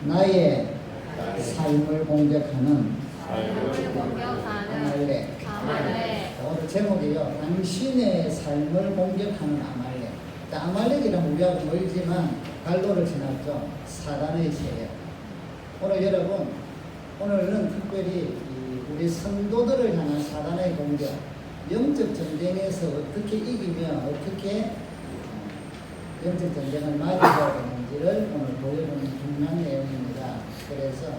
나의 삶을 공격하는 아말렉. 오늘 제목이요. 당신의 삶을 공격하는 아말렉. 아말렉이란 우리하고 멀지만 갈도를 지났죠. 사단의 세력. 오늘 여러분, 오늘은 특별히 우리 성도들을 향한 사단의 공격, 영적 전쟁에서 어떻게 이기며 어떻게 영적 전쟁을 맞이해야 되는지를 오늘 보여주는 중요한 내용입니다. 그래서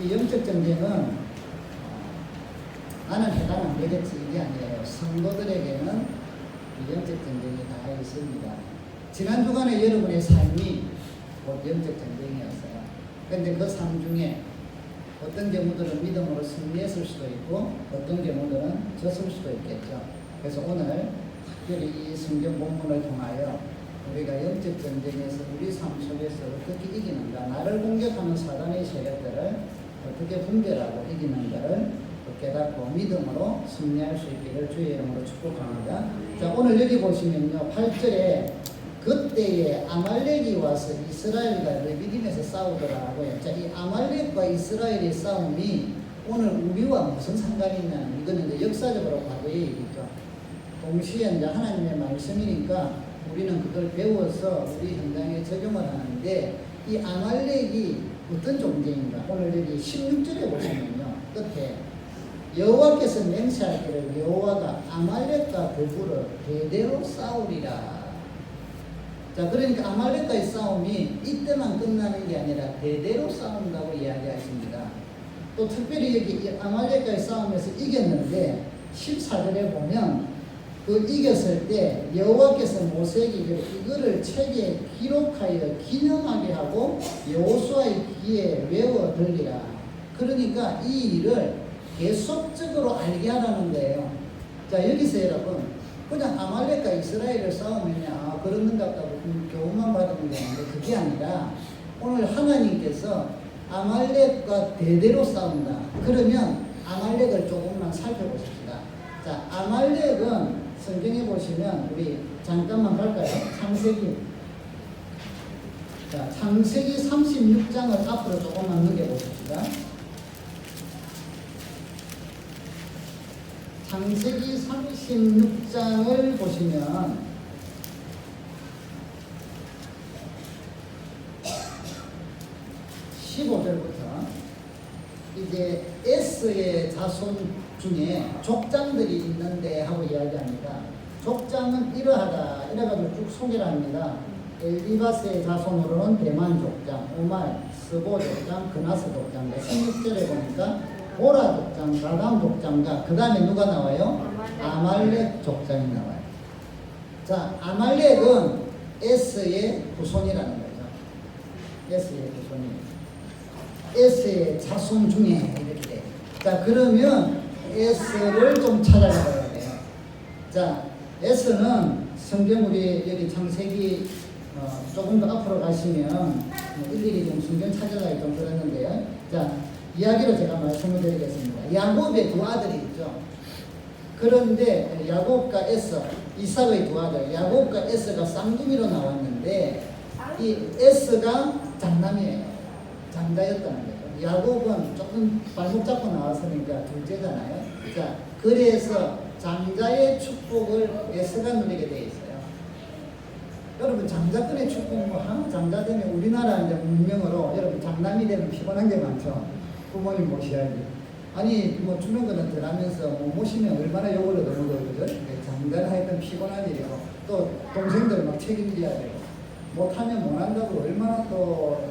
이 영적 전쟁은 나는 해당 안 되겠지 이게 아니에요. 성도들에게는 이 영적 전쟁이 다 있습니다. 지난 주간에 여러분의 삶이 곧 영적 전쟁이었어요. 그런데 그 삶 중에 어떤 경우들은 믿음으로 승리했을 수도 있고 어떤 경우들은 졌을 수도 있겠죠. 그래서 오늘 특별히 이 성경 본문을 통하여 우리가 영적 전쟁에서 우리 삶 속에서 어떻게 이기는가, 나를 공격하는 사단의 세력들을 어떻게 분별하고 이기는가를 깨닫고 믿음으로 승리할 수 있기를 주의 이름으로 축복합니다. 자, 오늘 여기 보시면요, 8절에 그때에 아말렉이 와서 이스라엘과 르비딤에서 싸우더라고요. 자, 이 아말렉과 이스라엘의 싸움이 오늘 우리와 무슨 상관이 있냐는, 이거는 이제 역사적으로 과거의 얘기죠. 동시에 이제 하나님의 말씀이니까 우리는 그걸 배워서 우리 현장에 적용을 하는데, 이 아말렉이 어떤 존재인가? 오늘 여기 16절에 보시면요, 끝에 여호와께서 맹세하기를 여호와가 아말렉과 더불어 대대로 싸우리라. 자, 그러니까 아말렉과의 싸움이 이때만 끝나는 게 아니라 대대로 싸운다고 이야기하십니다. 또 특별히 여기 아말렉과의 싸움에서 이겼는데 14절에 보면 그 이겼을 때 여호와께서 모세에게 이거를 책에 기록하여 기념하게 하고 여호수아의 귀에 외워 들리라. 그러니까 이 일을 계속적으로 알게 하라는 거예요. 자, 여기서 여러분, 그냥 아말렉과 이스라엘을 싸우면 그런가 보다고 교훈만 받으면 되는데 그게 아니라 오늘 하나님께서 아말렉과 대대로 싸운다. 그러면 아말렉을 조금만 살펴보십시다. 자, 아말렉은 성경에 보시면 우리 잠깐만 갈까요? 창세기. 자, 창세기 36장을 앞으로 조금만 넘겨보십시다. 창세기 36장을 보시면 15절부터 이제 에스의 자손 중에 족장들이 있는데 하고 이야기합니다. 족장은 이러하다 이래가지고 쭉 소개를 합니다. 엘리바스의 자손으로는 대만 족장, 오말, 스보 족장, 그나스 족장. 16절에 보니까 보라 족장, 다담 족장과 그 다음에 누가 나와요? 아말렉 족장이 나와요. 자, 아말렉은 에스의 후손이라는 거죠. 에스의 후손이. 에스의 자손 중에 이렇게 돼요. 자, 그러면 에스를 좀 찾아가야 돼요. 자, 에스는 성경 우리 여기 창세기 조금 더 앞으로 가시면 일일이 좀 성경 찾아가기 좀 그랬는데요. 자, 이야기로 제가 말씀을 드리겠습니다. 야곱의 두 아들이 있죠. 그런데 야곱과 에서, 이삭의 두 아들, 야곱과 에서가 쌍둥이로 나왔는데 이 에서가 장남이에요. 장자였다는 거죠. 야곱은 조금 발목 잡고 나왔으니까 둘째잖아요. 자, 그래서 장자의 축복을 에서가 누리게 돼 있어요. 여러분, 장자권의 축복 장자 되면 우리나라 이제 문명으로 여러분 장남이 되면 피곤한 게 많죠. 부모님 모셔야지. 아니 뭐 주는 거는 덜하면서 뭐 모시면 얼마나 욕을 얻는 거거든. 장자를 하여튼 피곤한 일이고 또 동생들 막 책임져야 되고 못하면 못한다고 얼마나 또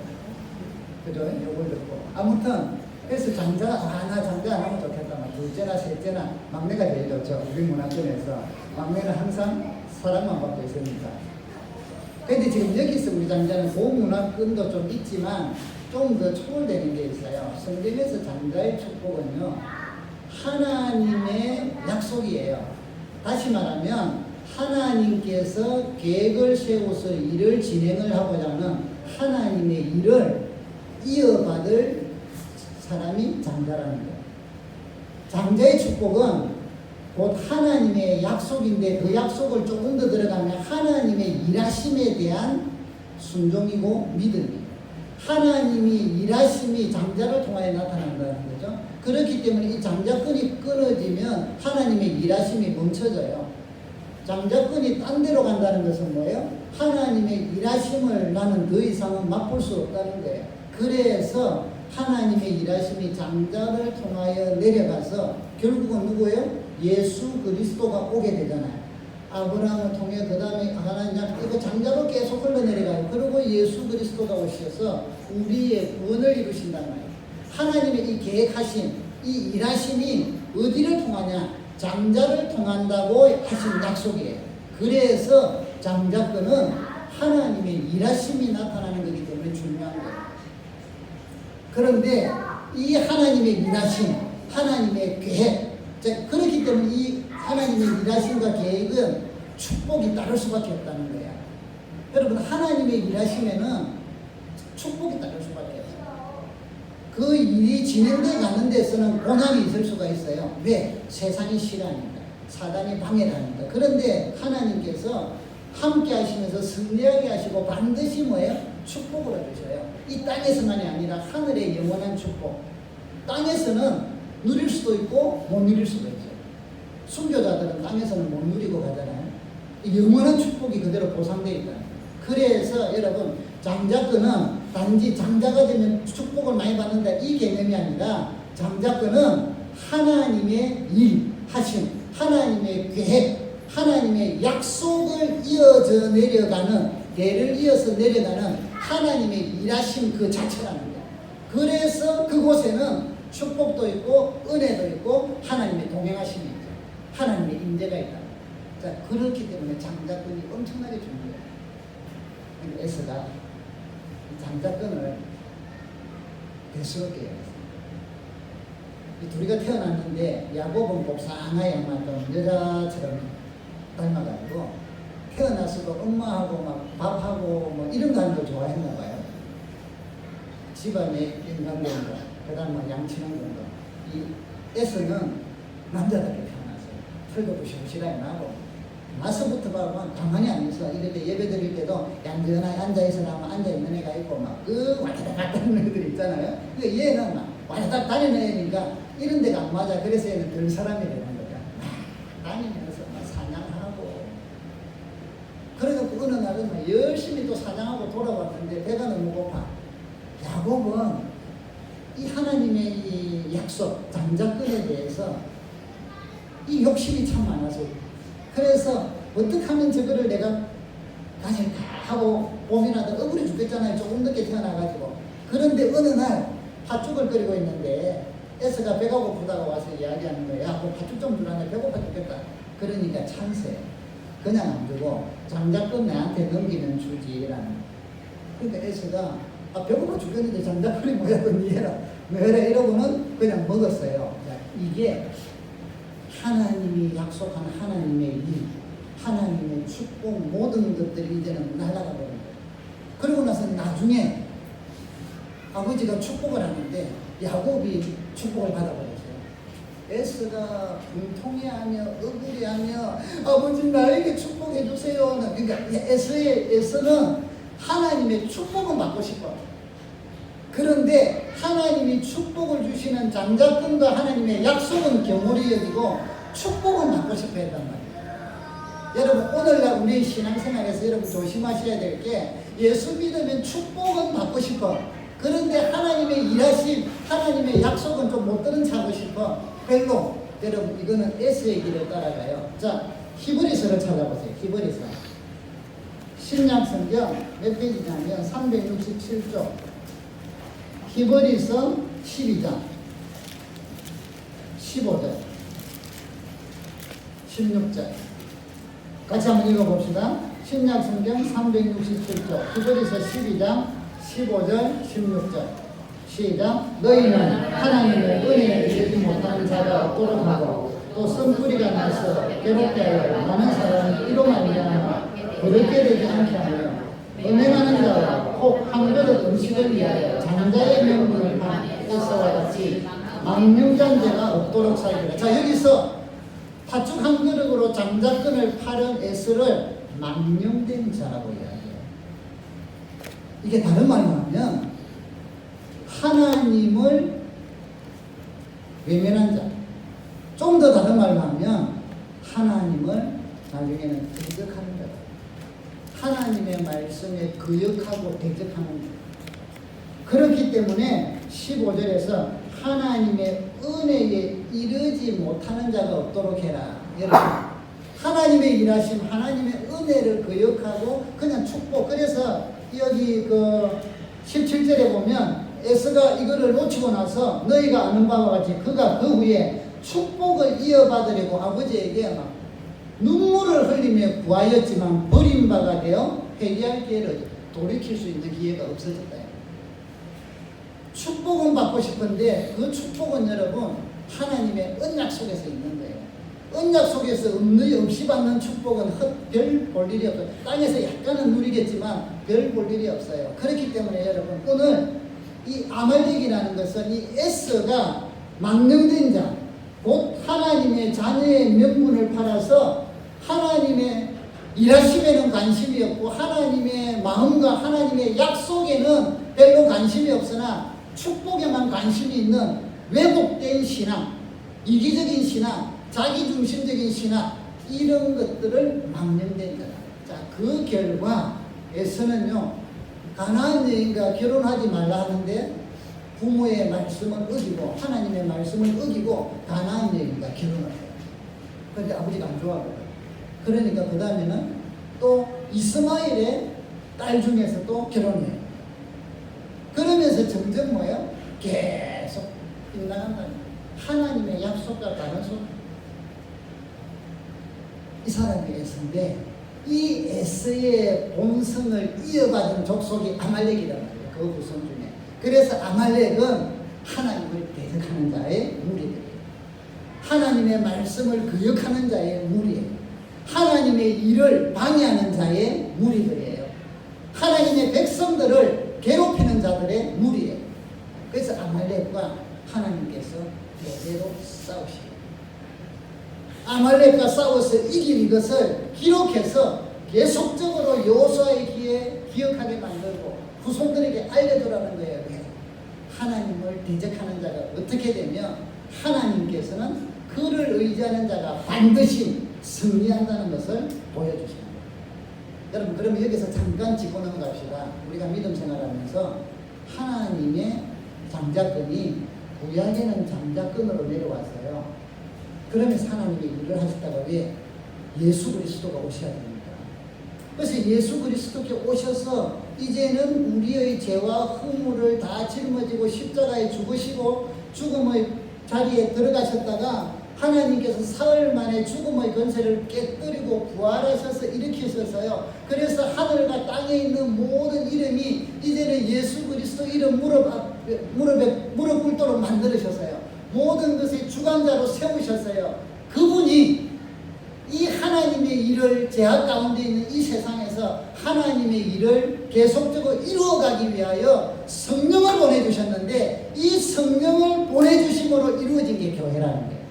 그죠? 욕을 듣고 아무튼 그래서 장자 나 장자 안 하면 좋겠다. 둘째나 셋째나 막내가 제일 좋죠. 우리 문화권에서 막내는 항상 사랑만 받고 있으니까. 근데 지금 여기서 우리 장자는 그 문화권도 좀 있지만 좀 더 초월되는 게 있어요. 성경에서 장자의 축복은요, 하나님의 약속이에요. 다시 말하면 하나님께서 계획을 세워서 일을 진행을 하고자 하는 하나님의 일을 이어받을 사람이 장자라는 거예요. 장자의 축복은 곧 하나님의 약속인데 그 약속을 조금 더 들어가면 하나님의 일하심에 대한 순종이고 믿음이에요. 하나님이 일하심이 장자를 통하여 나타난다는 거죠. 그렇기 때문에 이 장자권이 끊어지면 하나님의 일하심이 멈춰져요. 장자권이 딴 데로 간다는 것은 뭐예요? 하나님의 일하심을 나는 더 이상은 맛볼 수 없다는 거예요. 그래서 하나님의 일하심이 장자를 통하여 내려가서 결국은 누구예요? 예수 그리스도가 오게 되잖아요. 아브라함을 통해 그 다음에 하나님 이거 장자로 계속 흘러내려가요. 그리고 예수 그리스도가 오셔서 우리의 구원을 이루신단 말이에요. 하나님의 이 계획하신 이 일하심이 어디를 통하냐? 장자를 통한다고 하신 약속이에요. 그래서 장자권은 하나님의 일하심이 나타나는 거기 때문에 중요한 거예요. 그런데 이 하나님의 일하심, 하나님의 계획, 그렇기 때문에 이 하나님의 일하심과 계획은 축복이 따를 수밖에 없다는 거야. 여러분, 하나님의 일하심에는 축복이 따를 수밖에 없어요. 그 일이 진행돼 가는 데서는 고난이 있을 수가 있어요. 왜? 세상이 싫어하니까, 사단이 방해를 하니까. 그런데 하나님께서 함께 하시면서 승리하게 하시고 반드시 뭐예요? 축복을 얻으셔요. 이 땅에서만이 아니라 하늘의 영원한 축복. 땅에서는 누릴 수도 있고 못 누릴 수도 있어요. 순교자들은 땅에서는 못 누리고 가잖아요. 영원한 축복이 그대로 보상되어 있다. 그래서 여러분, 장자권은 단지 장자가 되면 축복을 많이 받는다 이 개념이 아니라 장자권은 하나님의 일, 하심, 하나님의 계획, 하나님의 약속을 이어져 내려가는, 대를 이어서 내려가는 하나님의 일하심 그 자체라는 거예요. 그래서 그곳에는 축복도 있고 은혜도 있고 하나님의 동행하심이 있죠. 하나님의 임재가 있다. 자, 그렇기 때문에 장자권이 엄청나게 중요해요. 에스가 이 장자권을 대수롭게 해요. 이 둘이가 태어났는데 야곱은 곱상하게 좀 여자처럼 닮아가지고 태어났어도 엄마하고 막 밥하고 뭐 이런 거 하는 걸 좋아했나 봐요. 집안에 인간되는 거, 그 다음 막 양치는 거. 이 에스는 남자답게 태어났어요. 털도 부실부실하게 나고 마서부터 보면 가만히 안 있어. 이럴 때 예배 드릴 때도 얌전하게 앉아있어 나면 앉아있는 애가 있고 막 와다닥 다니는 애들 있잖아요. 근데 얘는 막 와다닥 다니는 애니까 이런 데가 안 맞아. 그래서 얘는 덜 사람이 되는 거죠. 다니면서 막 사냥하고. 그래서 어느 날은 막 열심히 또 사냥하고 돌아왔는데 배가 너무 고파. 야곱은 이 하나님의 이 약속, 장자권에 대해서 이 욕심이 참 많아서 그래서 어떻게 하면 저거를 내가 가질까 하고 고민하다 억울해 죽겠잖아요. 조금 늦게 태어나가지고. 그런데 어느 날 팥죽을 끓이고 있는데 에스가 배가 고프다가 와서 이야기하는 거예요. 야, 그 팥죽 좀 주라네. 배고파 죽겠다. 그러니까 찬세. 그냥 안 주고 장자권 내한테 넘기면 주지라는. 그러니까 에스가 배고파 죽겠는데 장자권이 뭐야? 너 니해라. 너해라 이러고는 그냥 먹었어요. 이게 하나님이 약속한 하나님의 일, 하나님의 축복 모든 것들이 이제는 날아가 버린 거예요. 그러고 나서 나중에 아버지가 축복을 하는데 야곱이 축복을 받아버렸어요. 에스가 분통해하며 억울해하며 아버지 나에게 축복해 주세요. 그러니까 에스는 하나님의 축복은 받고 싶어. 그런데 하나님이 축복을 주시는 장자권과 하나님의 약속은 경홀히 여기고 축복은 받고 싶어 했단 말이에요. 여러분, 오늘날 우리 신앙생활에서 여러분 조심하셔야 될 게 예수 믿으면 축복은 받고 싶어. 그런데 하나님의 일하심, 하나님의 약속은 좀 못 들은 차고 싶어. 별로. 여러분, 이거는 에스의 길을 따라가요. 자, 히브리서를 찾아보세요. 히브리서. 신약성경 몇 페이지냐면 367쪽. 히브리서 12장 15절 16절 같이 한번 읽어봅시다. 신약성경 367쪽 히브리서 12장 15절 16절 시작. 너희는 하나님의 은혜에 이르지 못하는 자가 없도록 하고 또 쓴뿌리가 나서 괴롭게 하여 많은 사람이 이로 말미암아 부르게 되지 않게 하며 은행하는 자와 혹 한 그릇 음식을 위하여 장자의 명분을 한 에서와 같이 망명장제가 없도록 살기라. 자, 여기서 팥죽 한 그릇으로 장자권을 파는 에스를 망명된 자라고 이야기해요. 이게 다른 말이 뭐냐면 하나님을 외면한 자. 좀 더 다른 말로 하면 하나님을 나중에는 대적하는 자다. 하나님의 말씀에 거역하고 대적하는 자. 그렇기 때문에 15절에서 하나님의 은혜에 이르지 못하는 자가 없도록 해라. 여러분, 하나님의 일하심, 하나님의 은혜를 거역하고 그냥 축복. 그래서 여기 17절에 보면 에스가 이거를 놓치고 나서 너희가 아는 바와 같이 그가 그 후에 축복을 이어받으려고 아버지에게 막 눈물을 흘리며 구하였지만 버림바가 되어 회개할 기회를 돌이킬 수 있는 기회가 없어졌다. 축복은 받고 싶은데 그 축복은 여러분 하나님의 언약 속에서 있는 거예요. 언약 속에서 없이 받는 축복은 별 볼 일이 없어요. 땅에서 약간은 누리겠지만 별 볼 일이 없어요. 그렇기 때문에 여러분 오늘 이 아말렉이라는 것은 이 에스가 망령된 자, 곧 하나님의 자녀의 명분을 팔아서 하나님의 일하심에는 관심이 없고 하나님의 마음과 하나님의 약속에는 별로 관심이 없으나 축복에만 관심이 있는 왜곡된 신앙, 이기적인 신앙, 자기중심적인 신앙, 이런 것들을 망령된 거다. 자, 그 결과 에서는요, 가나안 여인과 결혼하지 말라 하는데 부모의 말씀을 어기고 하나님의 말씀을 어기고 가나안 여인과 결혼을 해요. 그런데 아버지가 안 좋아하거든요. 그러니까 그 다음에는 또 이스마엘의 딸 중에서 또 결혼해요. 그러면서 점점 뭐예요? 계속 빗나간다. 하나님의 약속과 다른 속. 이 사람이 에스인데 이 에스의 본성을 이어받은 족속이 아말렉이란 말이에요. 그 후손 중에. 그래서 아말렉은 하나님을 대적하는 자의 무리들이에요. 하나님의 말씀을 거역하는 자의 무리예요. 하나님의 일을 방해하는 자의 무리들이에요. 하나님의 백성들을 괴롭히는 자들의 무리예요. 그래서 아말렉과 하나님께서 대대로 싸우시고 아말렉과 싸워서 이긴 이것을 기록해서 계속적으로 여호수아의 귀에 기억하게 만들고 후손들에게 알려주라는 거예요. 하나님을 대적하는 자가 어떻게 되면 하나님께서는 그를 의지하는 자가 반드시 승리한다는 것을 보여주시는 거예요. 여러분, 그러면 여기서 잠깐 짚고 넘어갑시다. 우리가 믿음 생활하면서 하나님의 장자권이 구약에는 장자권으로 내려왔어요. 그러면서 하나님이 일을 하셨다가 왜 예수 그리스도가 오셔야 됩니까? 그래서 예수 그리스도께 오셔서 이제는 우리의 죄와 허물을 다 짊어지고 십자가에 죽으시고 죽음의 자리에 들어가셨다가 하나님께서 사흘 만에 죽음의 권세를 깨뜨리고 부활하셔서 일으키셨어요. 그래서 하늘과 땅에 있는 모든 이름이 이제는 예수 그리스도 이름 무릎 꿇도록 만들으셨어요. 모든 것의 주관자로 세우셨어요. 그분이 이 하나님의 일을 제약 가운데 있는 이 세상에서 하나님의 일을 계속적으로 이루어가기 위하여 성령을 보내주셨는데 이 성령을 보내주심으로 이루어진 게 교회라는 거예요.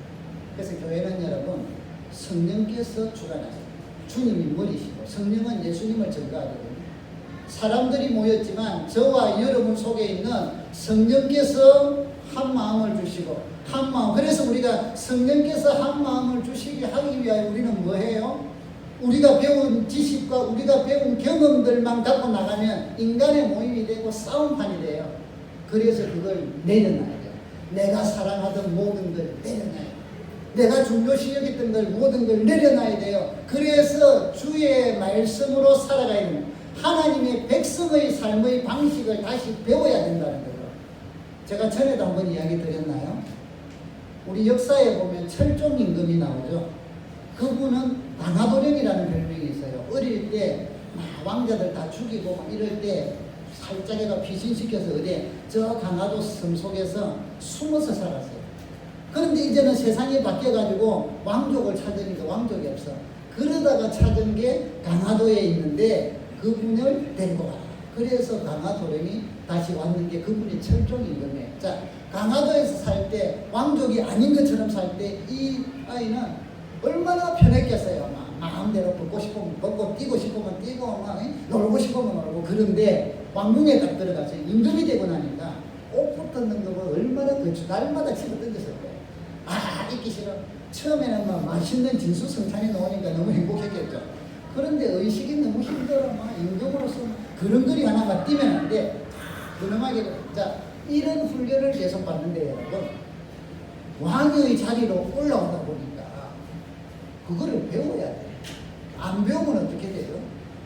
그래서 교회는 여러분 성령께서 주관하세요. 주님이 머리시고 성령은 예수님을 증거하거든요. 사람들이 모였지만 저와 여러분 속에 있는 성령께서 한 마음을 주시고 한 마음. 그래서 우리가 성령께서 한 마음을 주시게 하기 위하여 우리는 뭐 해요? 우리가 배운 지식과 우리가 배운 경험들만 갖고 나가면 인간의 모임이 되고 싸움판이 돼요. 그래서 그걸 내려놔야 돼요. 내가 사랑하던 모든 걸 내려놔야 돼요. 내가 중요시 여겼던 걸 모든 걸 내려놔야 돼요. 그래서 주의 말씀으로 살아가야 돼요. 하나님의 백성의 삶의 방식을 다시 배워야 된다는 거예요. 제가 전에도 한번 이야기 드렸나요? 우리 역사에 보면 철종 임금이 나오죠. 그분은 강화도령이라는 별명이 있어요. 어릴 때 왕자들 다 죽이고 막 이럴 때 살짝에가 피신시켜서 어디 저 강화도 섬 속에서 숨어서 살았어요. 그런데 이제는 세상이 바뀌어가지고 왕족을 찾으니까 왕족이 없어. 그러다가 찾은 게 강화도에 있는데 그분을 데리고 가라. 그래서 강화도령이 다시 왔는 게 그분이 철종 임금이에요. 자, 강화도에서 살 때 왕족이 아닌 것처럼 살 때 이 아이는 얼마나 편했겠어요. 마음대로 벗고 싶으면 벗고 뛰고 싶으면 뛰고 막 놀고 싶으면 놀고. 그런데 왕궁에 딱 들어가서 임금이 되고 나니까 옷 붙었는 거 얼마나 날마다 집어 던졌을 거예요. 읽기 싫어. 처음에는 막 맛있는 진수성찬이 나오니까 너무 행복했겠죠. 그런데 의식이 너무 힘들어. 임금으로서 그런 글이 하나만 띄면 안 돼. 그놈하게. 자, 이런 훈련을 계속 받는데 여러분, 왕의 자리로 올라오다 보니까 그거를 배워야 돼. 안 배우면 어떻게 돼요?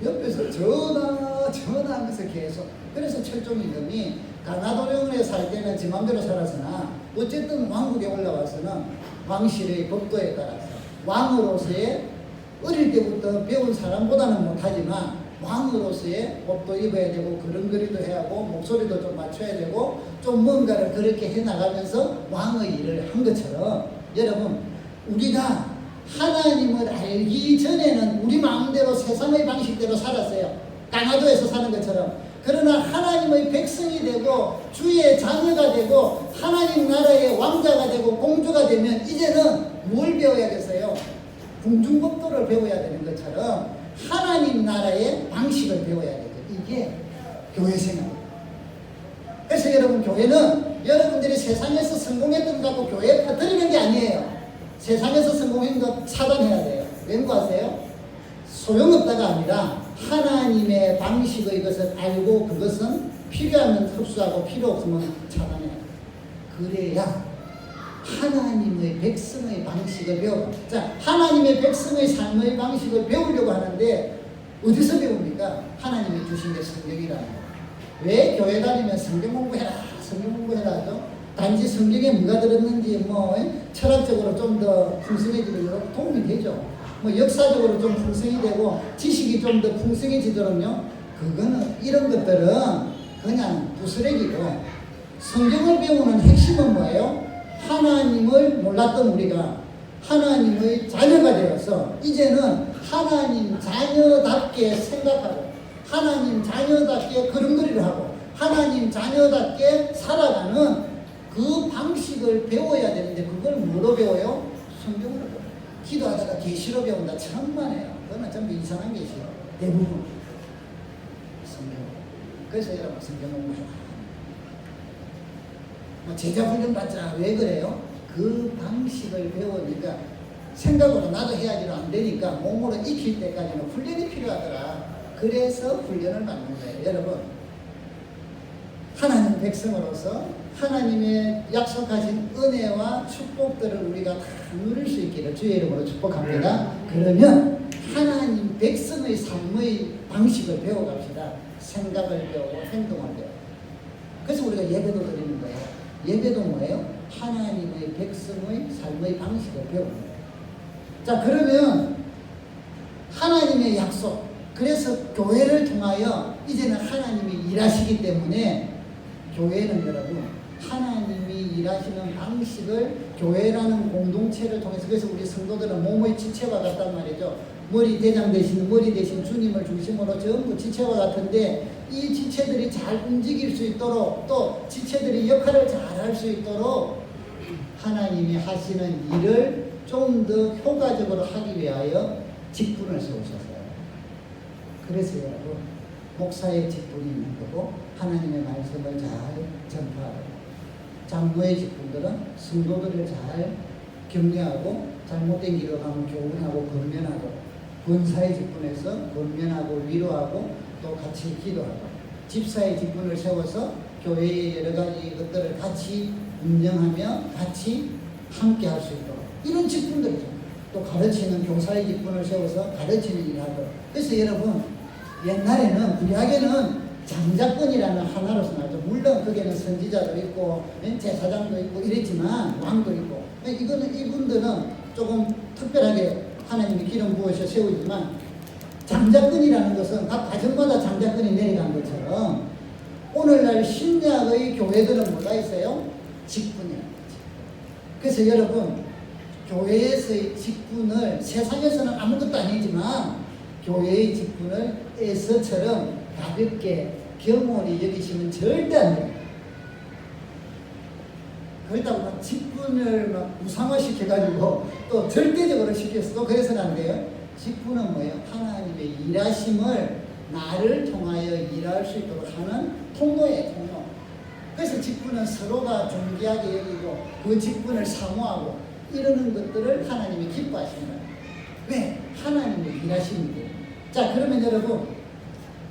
옆에서 전화하면서 계속. 그래서 철종 임금이 강화도령에 살 때는 지 맘대로 살았으나 어쨌든 왕국에 올라와서는 왕실의 법도에 따라서 왕으로서의 어릴 때부터 배운 사람보다는 못하지만 왕으로서의 옷도 입어야 되고 그런거리도 해야 하고 목소리도 좀 맞춰야 되고 좀 뭔가를 그렇게 해나가면서 왕의 일을 한 것처럼 여러분, 우리가 하나님을 알기 전에는 우리 마음대로 세상의 방식대로 살았어요. 강화도에서 사는 것처럼. 그러나 하나님의 백성이 되고 주의 자녀가 되고 하나님 나라의 왕자가 되고 공주가 되면 이제는 뭘 배워야겠어요? 궁중법도를 배워야 되는 것처럼 하나님 나라의 방식을 배워야 되죠. 이게 교회 생활입니다. 그래서 여러분, 교회는 여러분들이 세상에서 성공했던 것 갖고 교회에 퍼뜨리는 게 아니에요. 세상에서 성공한 것 차단해야 돼요. 왠고 아세요? 소용없다가 아니라 하나님의 방식의 것을 알고 그것은 필요하면 흡수하고 필요 없으면 차단해야 돼요. 그래야 하나님의 백성의 방식을 배워. 자, 하나님의 백성의 삶의 방식을 배우려고 하는데 어디서 배웁니까? 하나님이 주신 게 성경이라는 거예요. 왜 교회 다니면 성경 공부해라, 성경 공부해라 하죠? 단지 성경에 뭐가 들었는지 철학적으로 좀 더 풍성해지도록 도움이 되죠. 역사적으로 좀 풍성이 되고 지식이 좀 더 풍성해지도록요. 그거는 이런 것들은 그냥 부스레기고, 성경을 배우는 핵심은 뭐예요? 하나님을 몰랐던 우리가 하나님의 자녀가 되어서 이제는 하나님 자녀답게 생각하고 하나님 자녀답게 걸음걸이를 하고 하나님 자녀답게 살아가는 그 방식을 배워야 되는데 그걸 뭐로 배워요? 성경으로 배워요. 기도하다가 계시로 배운다. 천만에요. 그거는 전부 이상한 계시요. 대부분 성경. 그래서 여러분 성경 공부해요. 제자 훈련 받자. 왜 그래요? 그 방식을 배우니까 생각으로 나도 해야지는 안 되니까 몸으로 익힐 때까지는 훈련이 필요하더라. 그래서 훈련을 받는 거예요. 여러분, 하나님 백성으로서 하나님의 약속하신 은혜와 축복들을 우리가 다 누릴 수 있기를 주의 이름으로 축복합니다. 그러면 하나님 백성의 삶의 방식을 배워갑시다. 생각을 배우고 행동을 배우고. 그래서 우리가 예배도 드리는 거예요. 예배도 뭐예요? 하나님의 백성의 삶의 방식을 배우는 거예요. 자, 그러면 하나님의 약속, 그래서 교회를 통하여 이제는 하나님이 일하시기 때문에 교회는 여러분 하나님이 일하시는 방식을 교회라는 공동체를 통해서, 그래서 우리 성도들은 몸의 지체와 같단 말이죠. 머리 대장 대신 머리 대신 주님을 중심으로 전부 지체와 같은데 이 지체들이 잘 움직일 수 있도록 또 지체들이 역할을 잘 할 수 있도록 하나님이 하시는 일을 좀 더 효과적으로 하기 위하여 직분을 세우셨어요. 그래서 여러분, 목사의 직분이 있는 거고 하나님의 말씀을 잘 전파하고, 장로의 직분들은 성도들을 잘 격려하고 잘못된 길로 가면 교훈하고 권면하고, 권사의 직분에서 권면하고 위로하고 또 같이 기도하고, 집사의 직분을 세워서 교회의 여러 가지 것들을 같이 운영하며 같이 함께 할 수 있도록, 이런 직분들이죠. 또 가르치는 교사의 직분을 세워서 가르치는 일을 하고. 그래서 여러분, 옛날에는 구약에는 장자권이라는 하나로서 나왔죠. 물론 거기에는 선지자도 있고 제사장도 있고 이랬지만 왕도 있고, 이거는 이분들은 조금 특별하게 하나님이 기름 부으셔 세우지만, 장자권이라는 것은 각 가정마다 장자권이 내려간 것처럼 오늘날 신약의 교회들은 뭐가 있어요? 직분이에요. 그래서 여러분, 교회에서의 직분을 세상에서는 아무것도 아니지만 교회의 직분을 에서처럼 가볍게 겸허히 여기시면 절대 안 돼요. 그렇다고 막 직분을 막 우상화시켜가지고 또 절대적으로 시켰어도 그래서는 안 돼요. 직분은 뭐예요? 하나님의 일하심을 나를 통하여 일할 수 있도록 하는 통로예요, 통로. 그래서 그래서 직분은 서로가 존귀하게 여기고 그 직분을 사모하고 이러는 것들을 하나님이 기뻐하시는 거예요. 왜? 하나님이 일하시는 거예요. 자, 그러면 여러분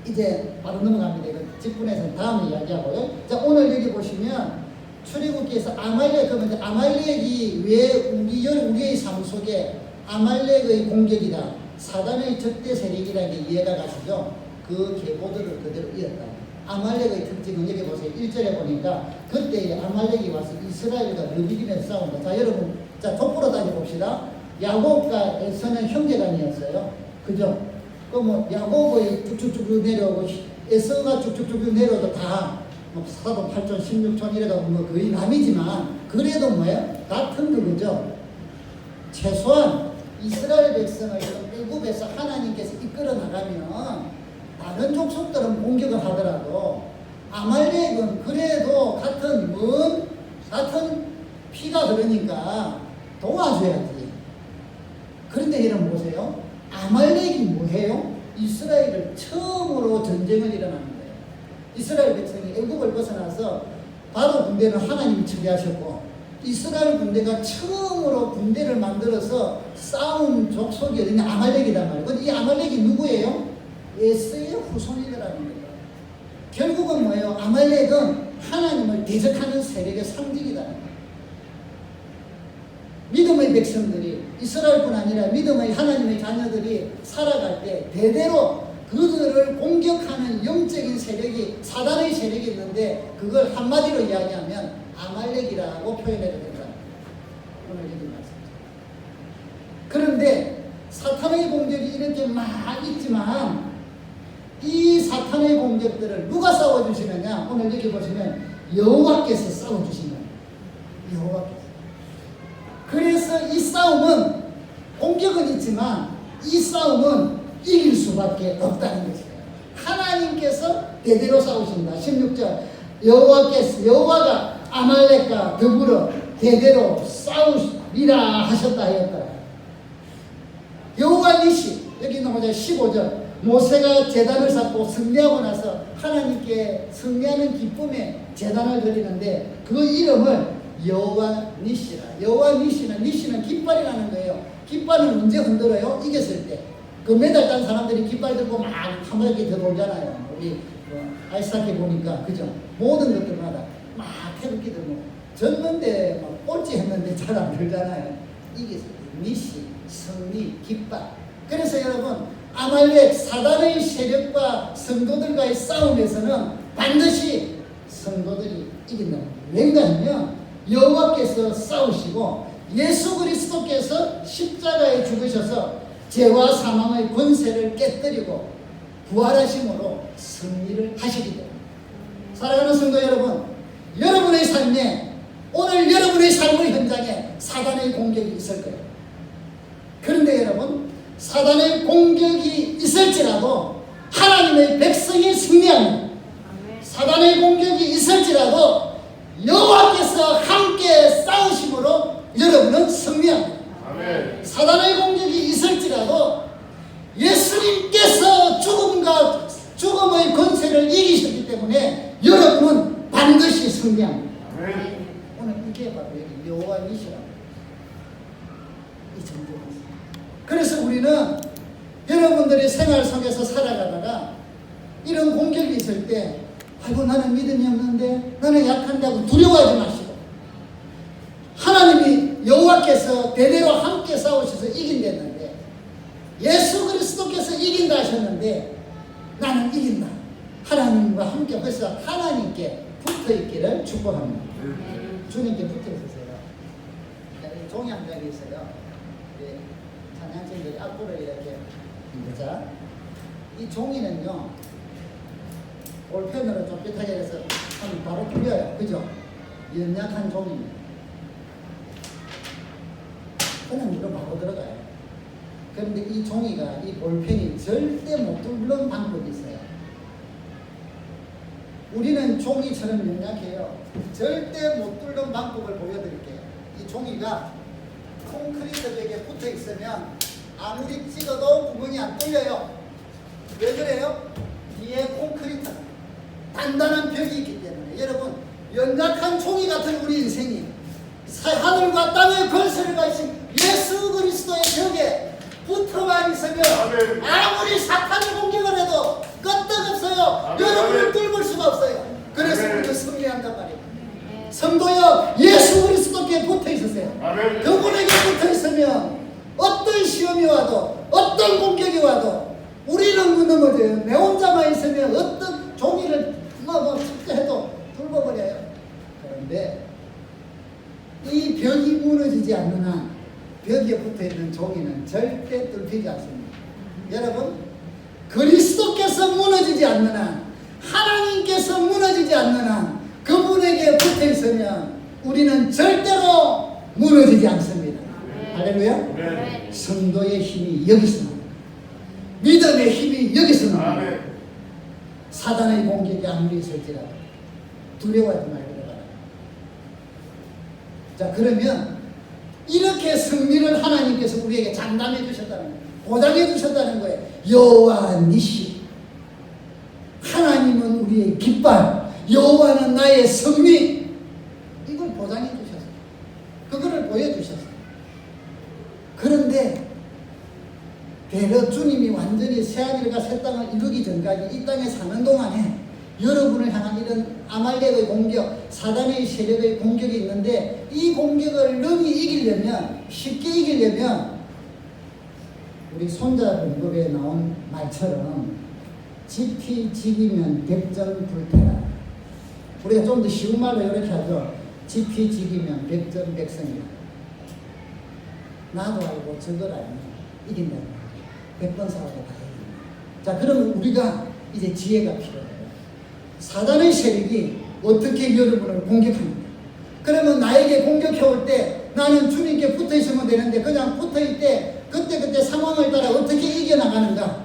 이제 바로 넘어갑니다. 이거 직분에서는 다음에 이야기하고요. 자, 오늘 여기 보시면 출애굽기에서 아말렉, 그러면 이제 아말렉이 왜 우리의 삶 속에 아말렉의 공격이다, 사단의 적대 세력이라는 게 이해가 가시죠? 그 계보들을 그대로 이었다. 아말렉의 특징은 여기 보세요. 1절에 보니까 그때 아말렉이 와서 이스라엘과 르비딤에서 싸운다. 자, 여러분, 자, 족보로 따져봅시다. 야곱과 에서는 형제간이었어요. 그죠? 그 뭐 야곱의 쭉쭉쭉 내려오고 에서가 쭉쭉쭉 내려오도 다 뭐 사돈 8촌 16촌 이래가 뭐 거의 남이지만 그래도 뭐예요? 같은 그거죠. 최소한 이스라엘 백성을 애굽에서 하나님께서 이끌어 나가면 다른 족속들은 공격을 하더라도 아말렉은 그래도 같은 피가 흐르니까 도와줘야지. 그런데 여러분 보세요. 아말렉이 뭐해요? 이스라엘을 처음으로 전쟁을 일어나는 거예요. 이스라엘 백성이 애굽을 벗어나서 바로 군대는 하나님이 처리하셨고 이스라엘 군대가 처음으로 군대를 만들어서 싸운 족속이 어디냐? 아말렉이란 말이에요. 근데 이 아말렉이 누구예요? 에서의 후손이라는 거예요. 결국은 뭐예요? 아말렉은 하나님을 대적하는 세력의 상징이라는 거예요. 믿음의 백성들이, 이스라엘뿐 아니라 믿음의 하나님의 자녀들이 살아갈 때 대대로 그들을 공격하는 영적인 세력이, 사단의 세력이 있는데 그걸 한마디로 이야기하면 아말렉이라고 표현해도 된다. 오늘 여기 말씀. 그런데 사탄의 공격이 이렇게 막 있지만 이 사탄의 공격들을 누가 싸워주시느냐? 오늘 여기 보시면 여호와께서 싸워주신 거예요. 여호와께서. 그래서 이 싸움은, 공격은 있지만 이 싸움은 이길 수밖에 없다는 것이에요. 하나님께서 대대로 싸우신다. 16절 여호와가 아말렉과 더불어 대대로 싸우리라 하셨다 하였다. 여호와 니시, 여기 나오자 15절 모세가 제단을 쌓고 승리하고 나서 하나님께 승리하는 기쁨에 제단을 드리는데 그 이름을 여호와 니시라. 여호와 니시는 깃발이라는 거예요. 깃발은 언제 흔들어요? 이겼을 때. 그 메달 딴 사람들이 깃발 들고 막 한 바퀴 더 돌잖아요. 우리 아이스하키 보니까, 그죠? 모든 것들마다 막 태극기 들고 졌는데 막 꼴찌 했는데 잘 안 들잖아요. 이겼을 때. 니시, 승리, 깃발. 그래서 여러분, 아말렉 사단의 세력과 성도들과의 싸움에서는 반드시 성도들이 이긴다. 왜냐 하면 여호와께서 싸우시고 예수 그리스도께서 십자가에 죽으셔서 죄와 사망의 권세를 깨뜨리고 부활하심으로 승리를 하시기 때문에, 사랑하는 성도 여러분, 여러분의 삶에, 오늘 여러분의 삶의 현장에 사단의 공격이 있을 거예요. 그런데 여러분, 사단의 공격이 있을지라도 하나님의 백성이 승리합니다. 사단의 공격이 있을지라도 여호와께서 함께 싸우심으로 여러분은 승리합니다. 아멘. 사단의 공격이 있을지라도 예수님께서 죽음의 권세를 이기셨기 때문에 여러분은 반드시 승리합니다. 아멘. 오늘 이게 바로 여호와 니시라고 이 정도입니다. 그래서 우리는 여러분들의 생활 속에서 살아가다가 이런 공격이 있을 때 아이고 나는 믿음이 없는데, 나는 약한다고 두려워하지 마시고 하나님이 여호와께서 대대로 함께 싸우셔서 이긴댔는데, 예수 그리스도께서 이긴다 하셨는데 나는 이긴다. 하나님과 함께, 그래서 하나님께 붙어있기를 축복합니다. 주님께 붙어있으세요. 종이 한 장이 있어요. 찬양팀들이 앞으로 이렇게, 자, 이 종이는요 볼펜으로 좁깃하게 해서 하면 바로 뚫려요. 그죠? 연약한 종입니다. 그냥 이거 바로 들어가요. 그런데 이 종이가, 이 볼펜이 절대 못 뚫는 방법이 있어요. 우리는 종이처럼 연약해요. 절대 못 뚫는 방법을 보여드릴게요. 이 종이가 콘크리트 벽에 붙어 있으면 아무리 찍어도 구멍이 안 뚫려요. 왜 그래요? 뒤에 콘크리트 단단한 벽이 있기 때문에. 여러분, 연약한 종이 같은 우리 인생이 하늘과 땅의 권세를 가진 예수 그리스도의 벽에 붙어만 있으면 아무리 사탄이 공격을 해도 끄떡없어요. 여러분을 뚫을 수가 없어요. 그래서 우리도 승리한단 말이에요. 성도여, 예수 그리스도께 붙어 있으세요. 그분에게 붙어 있으면 어떤 시험이 와도 어떤 공격이 와도 우리는 무너져요. 내 혼자만 있으면 어떤 종이를 해도 뚫어버려요. 그런데 이 벽이 무너지지 않는 한 벽에 붙어있는 종이는 절대 뚫히지 않습니다. 여러분, 그리스도께서 무너지지 않는 한, 하나님께서 무너지지 않는 한 그분에게 붙어있으면 우리는 절대로 무너지지 않습니다. 할렐루야. 성도의 힘이 여기서 나옵니다. 믿음의 힘이 여기서 나옵니다. 사단의 공격이 아무리 있을지라도 두려워하지 말고. 자, 그러면 이렇게 승리를 하나님께서 우리에게 장담해 주셨다는 거예요. 보장해 주셨다는 거예요. 여호와 니시, 하나님은 우리의 깃발, 여호와는 나의 승리, 이걸 보장해 주셨어요. 그거를 보여주셨어요. 그런데 대려 주님이 완전히 새하늘과 새 땅을 이루기 전까지 이 땅에 사는 동안에 여러분을 향한 이런 아말렉의 공격, 사단의 세력의 공격이 있는데 이 공격을 능히 이기려면, 쉽게 이기려면 우리 손자 공급에 나온 말처럼 지피지기면 백전불태라. 우리가 좀 더 쉬운 말로 이렇게 하죠. 지피지기면 백전백승이라. 나도 알고 저걸 알면 이긴다는 거예요. 100번 싸워도 다 이긴다. 자, 그러면 우리가 이제 지혜가 필요해요. 사단의 세력이 어떻게 여러분을 공격합니까? 그러면 나에게 공격해올 때 나는 주님께 붙어있으면 되는데 그냥 붙어있을 때 그때 상황을 따라 어떻게 이겨나가는가?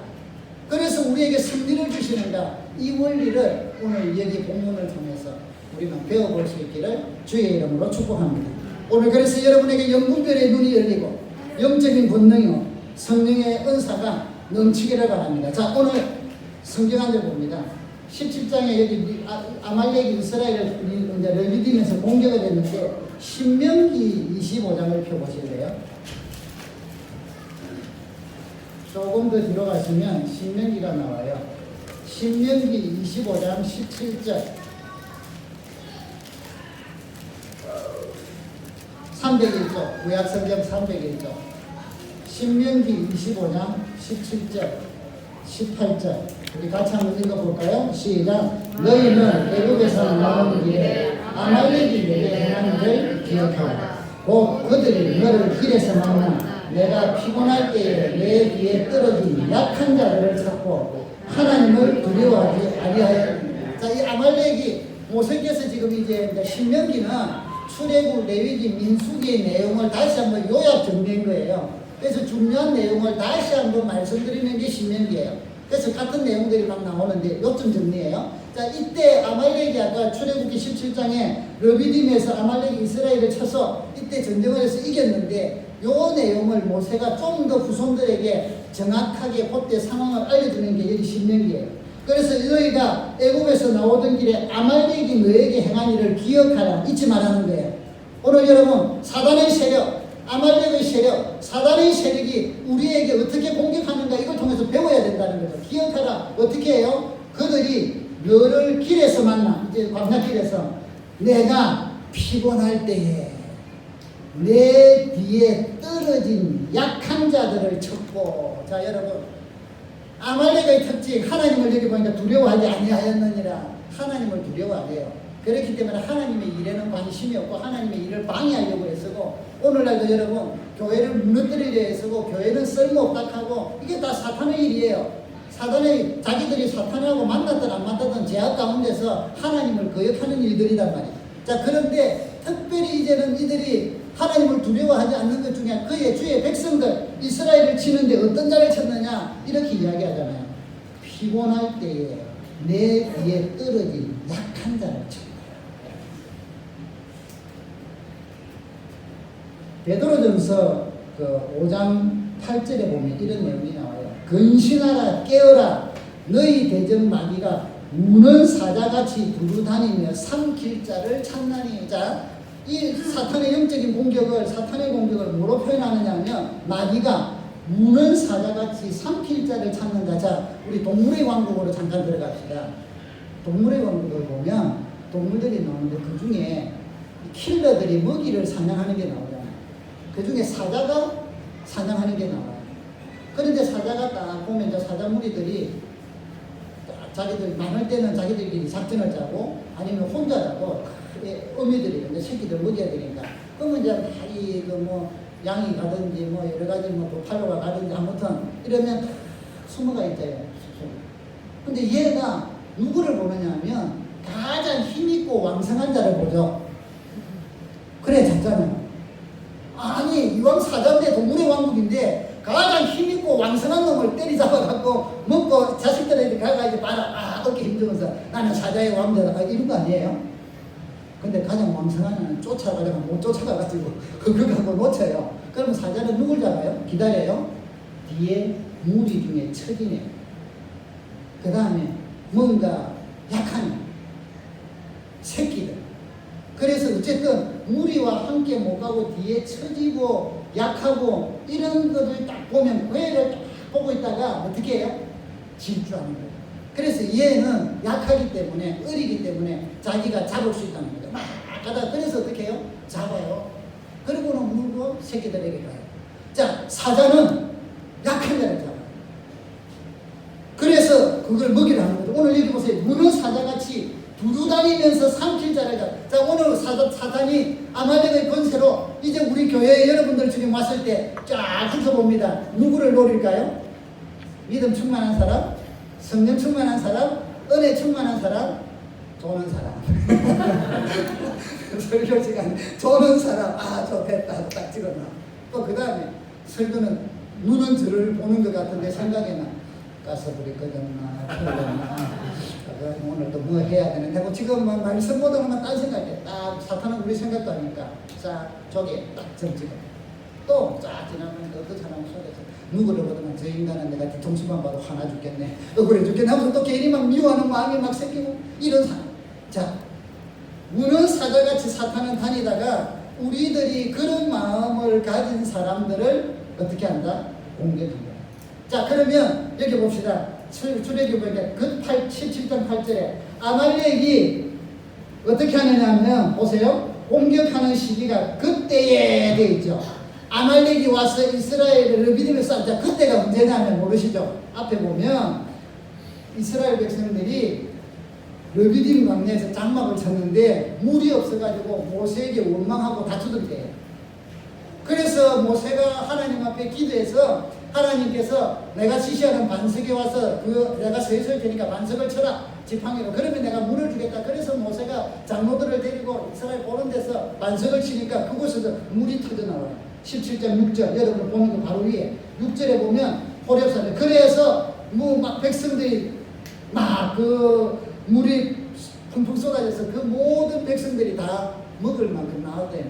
그래서 우리에게 승리를 주시는가? 이 원리를 오늘 여기 본문을 통해서 우리는 배워볼 수 있기를 주의 이름으로 축복합니다. 오늘 그래서 여러분에게 영분별의 눈이 열리고 영적인 본능이요 성령의 은사가 넘치기를 바랍니다. 자, 오늘 성경 한 절 봅니다. 17장에 여기 아말렉이 이스라엘을 레위딤에서 공격을 했는데 신명기 25장을 펴보실래요? 조금 더 뒤로 가시면 신명기가 나와요. 신명기 25장 17절 301조 구약성경 301조 신명기 25장 17절 18절 우리 같이 한번 읽어볼까요? 시작. 너희는 애굽에서 나온 길에 아말렉이 내게 행한 일을 기억하라. 곧 그들이 너를 길에서 만나 내가 피곤할 때에 내 뒤에 떨어진 약한 자들을 찾고 하나님을 두려워하지 아니하였느니라. 자, 이 아말렉이 모세께서 지금 이제 신명기는 출애굽, 레위기, 민수기의 내용을 다시 한번 요약 정리한 거예요. 그래서 중요한 내용을 다시 한번 말씀드리는 게 신명기예요. 그래서 같은 내용들이 막 나오는데 요점 정리해요. 자, 이때 아말렉이 아까 출애굽기 17장에 르비딤에서 아말렉이 이스라엘을 쳐서 이때 전쟁을 해서 이겼는데 요 내용을 모세가 좀 더 후손들에게 정확하게 그때 상황을 알려주는 게 여기 신명기예요. 그래서 너희가 애굽에서 나오던 길에 아말렉이 너에게 행한 일을 기억하라, 잊지 말라는 거예요. 오늘 여러분 사단의 세력, 아말렉의 세력, 사단의 세력이 우리에게 어떻게 공격하는가 이걸 통해서 배워야 된다는 거죠. 기억하라. 어떻게 해요? 그들이 너를 길에서 만나, 이제 광야길에서 내가 피곤할 때에 내 뒤에 떨어진 약한 자들을 쳤고. 자, 여러분 아말렉의 특징, 하나님을 여기 보니까 두려워하지 아니하였느니라. 하나님을 두려워하대요. 그렇기 때문에 하나님의 일에는 관심이 없고 하나님의 일을 방해하려고 애쓰고, 오늘날도 여러분 교회를 무너뜨리려 애쓰고 교회는 쓸모없다 하고, 이게 다 사탄의 일이에요. 사단의, 자기들이 사탄하고 만났든 안 만났든 제약 가운데서 하나님을 거역하는 일들이란 말이에요. 자, 그런데 특별히 이제는 이들이 하나님을 두려워하지 않는 것 중에 그의 주의 백성들 이스라엘을 치는데 어떤 자를 쳤느냐 이렇게 이야기하잖아요. 피곤할 때에 내 뒤에 떨어진 약한 자를 쳤다. 베드로전서 그 5장 8절에 보면 이런 내용이 나와요. 근신하라, 깨어라. 너희 대적 마귀가 우는 사자같이 두루다니며 삼킬 자를 찾나니. 자, 이 사탄의 영적인 공격을, 사탄의 공격을 뭐로 표현하느냐면, 마귀가 우는 사자같이 삼킬 자를 찾는다. 자, 우리 동물의 왕국으로 잠깐 들어갑시다. 동물의 왕국을 보면 동물들이 나오는데 그 중에 킬러들이 먹이를 사냥하는 게 나오잖아요. 그 중에 사자가 사냥하는 게 나와요. 그런데 사자가 딱 보면 이제 사자 무리들이 자기들 많을 때는 자기들끼리 작전을 짜고 아니면 혼자라도 어미들이 근데 새끼들 먹여야 되니까 그러면 이제 뭐 양이 가든지 뭐 여러 가지 뭐 부팔로가 가든지 아무튼 이러면 숨어가 있어요. 근데 얘가 누구를 보느냐면 가장 힘있고 왕성한 자를 보죠. 그래 잡잖아요. 아니 이왕 사자인데 동물의 왕국인데 가장 힘있고 왕성한 놈을 때리잡아갖고 먹고 자식들한테 가가 이제 봐라 어깨 힘들면서 나는 사자의 왕자다 이런 거 아니에요? 근데 가장 왕성한 애는 쫓아가다가 못 쫓아가가지고 그걸 갖고 놓쳐요. 그러면 사자는 누굴 잡아요? 기다려요. 뒤에 무리 중에 처지네. 그 다음에 뭔가 약한 새끼들. 그래서 어쨌든 무리와 함께 못 가고 뒤에 처지고 약하고 이런 것을 딱 보면 괴를 딱 보고 있다가 어떻게 해요? 질주하는 거예요. 그래서 얘는 약하기 때문에 어리기 때문에 자기가 잡을 수 있다는 거예요. 막 가다가 그래서 어떻게 해요? 잡아요. 그리고는 물고 새끼들에게 가요. 자, 사자는 약한 자를 잡아요. 그래서 그걸 먹이를 하는 거죠. 오늘 여기 보세요. 문어 사자같이 두루다니면서 삼킬 자를 잡아요. 자, 오늘 사탄이 아말렉의 권세로 이제 우리 교회 여러분들 중에 왔을 때 쫙 훑어봅니다. 누구를 노릴까요? 믿음 충만한 사람, 성령 충만한 사람, 은혜 충만한 사람, 조는 사람. 설교 시간 조는 사람. 아, 좋겠다. 딱 찍어놔. 또 그 다음에 설교는 눈은 저를 보는 것 같은데 생각에는 가스불이 꺼졌나 켜졌나 오늘도 뭐 해야 되는데 하고 지금 말씀보다는 딴 생각에 딱 사탄은 우리 생각도 아니까 자 저기 딱 점찍어 또 쫙 지나면 어떤 사람 속에서 누구를 보더만 저 인간은 내가 뒤통수만 봐도 화나 죽겠네 억울해 죽겠네 하면서 또 괜히 막 미워하는 마음이 막 생기고 이런 사람. 자, 우는 사자같이 사탄은 다니다가 우리들이 그런 마음을 가진 사람들을 어떻게 한다? 공격한다. 자, 그러면 여기 봅시다. 출애굽기 보니까 그 17장 8절에 아말렉이 어떻게 하느냐면 보세요. 공격하는 시기가 그때에 돼 있죠. 아말렉이 와서 이스라엘을 르비딤에 싸우자. 그때가 언제냐면 모르시죠? 앞에 보면 이스라엘 백성들이 르비딤 광야에서 장막을 쳤는데 물이 없어가지고 모세에게 원망하고 다투던 때예요. 그래서 모세가 하나님 앞에 기도해서 하나님께서 내가 지시하는 반석에 와서 내가 서 있을 테니까 반석을 쳐라 지팡이로 그러면 내가 물을 주겠다. 그래서 모세가 장로들을 데리고 이스라엘 보는 데서 반석을 치니까 그곳에서 물이 터져나와요. 17장 6절 여러분 보는 거 바로 위에 6절에 보면 호렙산에 그래서 막 백성들이 막 물이 펑펑 쏟아져서 그 모든 백성들이 다 먹을 만큼 나왔대요.